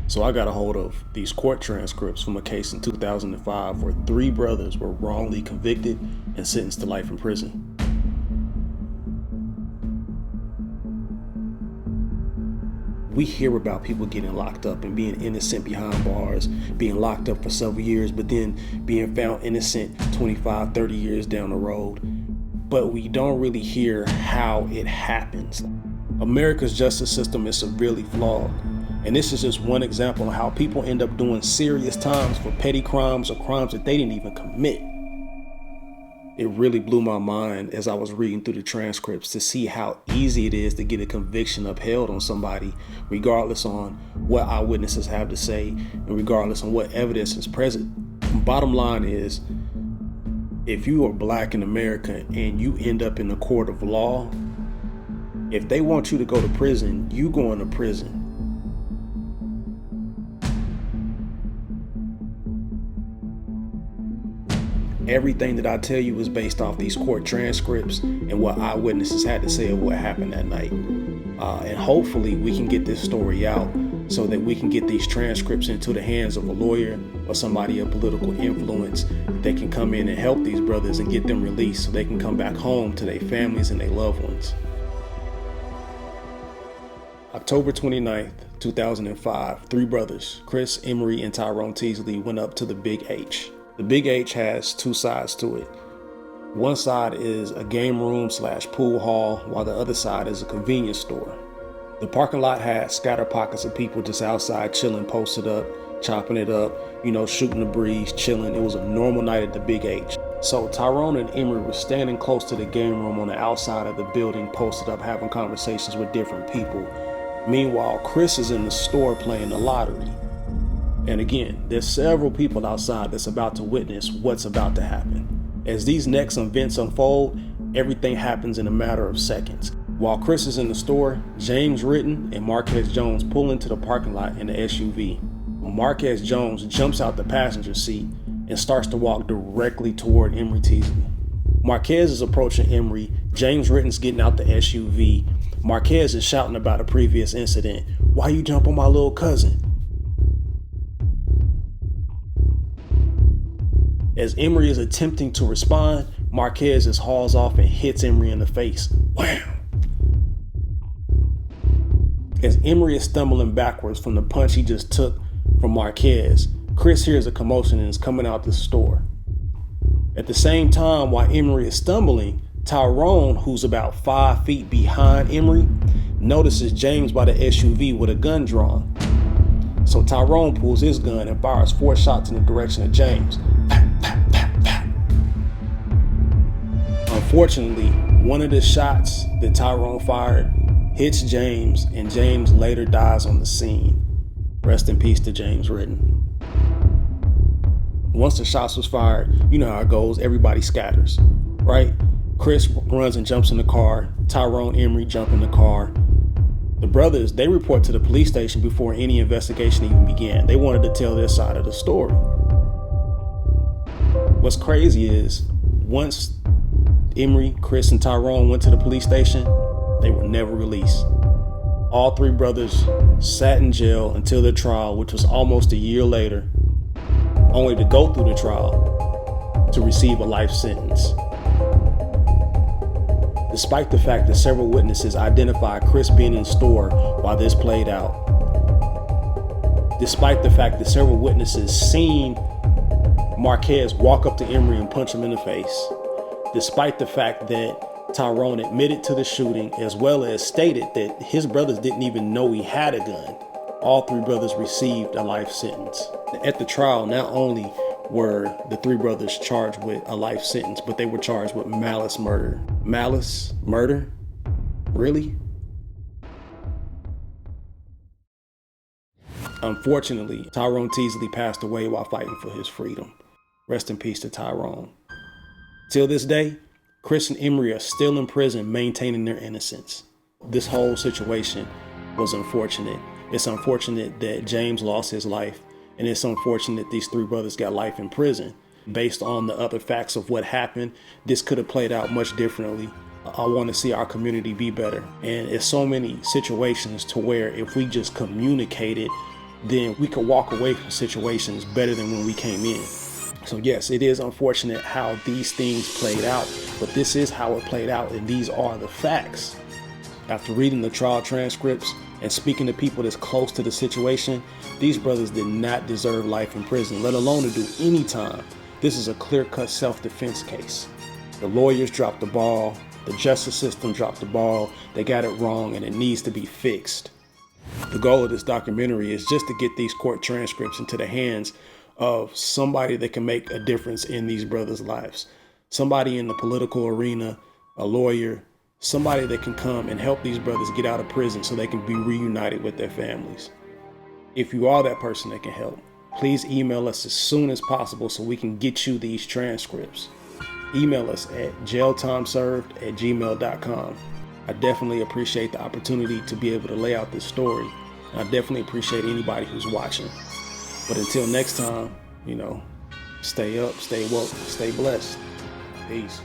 So I got a hold of these court transcripts from a case in 2005 where three brothers were wrongly convicted and sentenced to life in prison. We hear about people getting locked up and being innocent behind bars, being locked up for several years, but then being found innocent 25, 30 years down the road. But we don't really hear how it happens. America's justice system is severely flawed. And this is just one example of how people end up doing serious times for petty crimes or crimes that they didn't even commit. It really blew my mind as I was reading through the transcripts to see how easy it is to get a conviction upheld on somebody, regardless on what eyewitnesses have to say and regardless on what evidence is present. Bottom line is, if you are black in America and you end up in a court of law, if they want you to go to prison, you going to prison. Everything that I tell you is based off these court transcripts and what eyewitnesses had to say of what happened that night. And hopefully we can get this story out so that we can get these transcripts into the hands of a lawyer or somebody of political influence that can come in and help these brothers and get them released so they can come back home to their families and their loved ones. October 29th, 2005, three brothers, Chris, Emory, and Tyrone Teasley, went up to the Big H. The Big H has two sides to it. One side is a game room / pool hall, while the other side is a convenience store. The parking lot had scattered pockets of people just outside chilling, posted up, chopping it up, shooting the breeze, chilling. It was a normal night at the Big H. So Tyrone and Emory were standing close to the game room on the outside of the building, posted up, having conversations with different people. Meanwhile, Chris is in the store playing the lottery. And again, there's several people outside that's about to witness what's about to happen. As these next events unfold, everything happens in a matter of seconds. While Chris is in the store, James Ritten and Marquez Jones pull into the parking lot in the SUV. Marquez Jones jumps out the passenger seat and starts to walk directly toward Emory Teasley. Marquez is approaching Emory. James Ritten's getting out the SUV. Marquez is shouting about a previous incident. "Why you jump on my little cousin?" As Emory is attempting to respond, Marquez just hauls off and hits Emory in the face. Wham! As Emory is stumbling backwards from the punch he just took from Marquez, Chris hears a commotion and is coming out the store. At the same time, while Emory is stumbling, Tyrone, who's about 5 feet behind Emory, notices James by the SUV with a gun drawn. So Tyrone pulls his gun and fires 4 shots in the direction of James. Unfortunately, one of the shots that Tyrone fired hits James, and James later dies on the scene. Rest in peace to James Ritten. Once the shots was fired, you know how it goes, everybody scatters, right? Chris runs and jumps in the car. Tyrone, Emory jump in the car. The brothers, they report to the police station before any investigation even began. They wanted to tell their side of the story. What's crazy is, once Emory, Chris, and Tyrone went to the police station, they were never released. All three brothers sat in jail until their trial, which was almost a year later, only to go through the trial to receive a life sentence. Despite the fact that several witnesses identified Chris being in the store while this played out. Despite the fact that several witnesses seen Marquez walk up to Emory and punch him in the face. Despite the fact that Tyrone admitted to the shooting, as well as stated that his brothers didn't even know he had a gun, all three brothers received a life sentence. At the trial, not only were the three brothers charged with a life sentence, but they were charged with malice murder. Malice murder? Really? Unfortunately, Tyrone Teasley passed away while fighting for his freedom. Rest in peace to Tyrone. Till this day, Chris and Emory are still in prison maintaining their innocence. This whole situation was unfortunate. It's unfortunate that James lost his life, and it's unfortunate these three brothers got life in prison. Based on the other facts of what happened, this could have played out much differently. I want to see our community be better. And it's so many situations to where if we just communicated then we could walk away from situations better than when we came in. So yes, it is unfortunate how these things played out, but this is how it played out, and these are the facts. After reading the trial transcripts and speaking to people that's close to the situation, these brothers did not deserve life in prison, let alone to do any time. This is a clear-cut self-defense case. The lawyers dropped the ball, the justice system dropped the ball, they got it wrong, and it needs to be fixed. The goal of this documentary is just to get these court transcripts into the hands of somebody that can make a difference in these brothers' lives. Somebody in the political arena, a lawyer, somebody that can come and help these brothers get out of prison so they can be reunited with their families. If you are that person that can help, please email us as soon as possible so we can get you these transcripts. Email us at jailtimeserved@gmail.com. I definitely appreciate the opportunity to be able to lay out this story. And I definitely appreciate anybody who's watching. But until next time, stay up, stay woke, stay blessed. Peace.